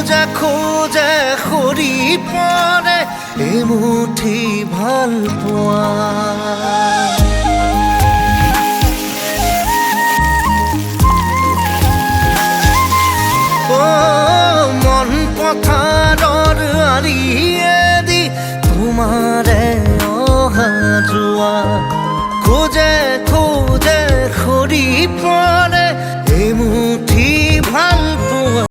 খোজে খোজে সৰি পৰে এমুঠি ভাল পোৱা মন পথাৰৰ আলিয়েদি তোমাৰ